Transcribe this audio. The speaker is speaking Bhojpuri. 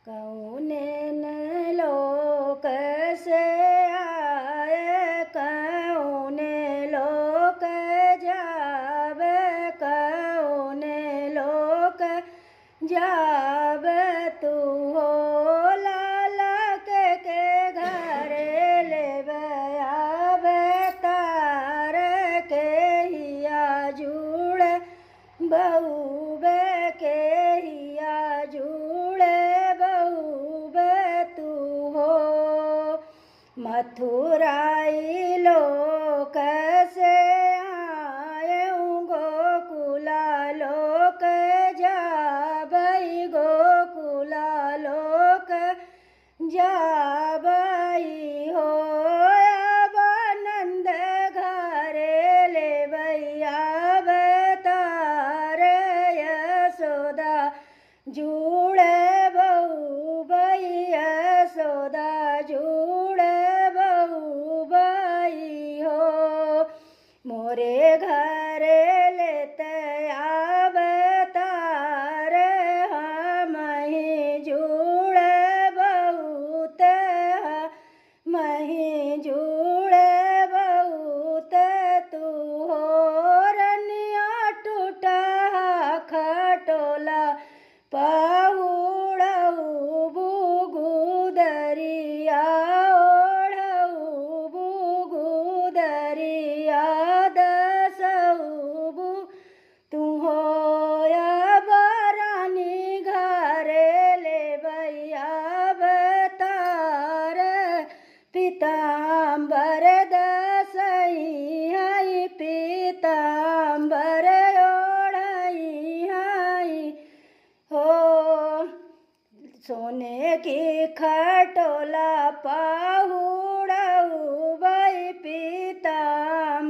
कौने न लोक से आए, कौने लोक जावे, कौने लोक जावे। तू हो लाला के घरे ले आवे, तार के हिया जुड़े बहुबे के हिया जुड़े बहुबे। तू हो मथुराई लोक से आए, गोकुला लोक जाबई, गोकुला लोक जाबई हो। अब नंद घरे ले अवतार, यशोदा जुड़े बहुबई, यशोदा जुड़े बहुबई हो। मोरे घरे लेते अवतार, हम ही जुड़े बहुत, हम ही जुड़े बहुत। तू हो रनिया टूटा खटोला पहुड़ऊ बुगुदरिया, ओढ़ऊ बुगुदरिया दसऊ। तू हो बरानी घरे ले अवतार, पीताम्बर दसई हई, पीताम्बर ओढ़ई हई हो। सोने की खटोला पहुड़ऊ बई, पीताम्बर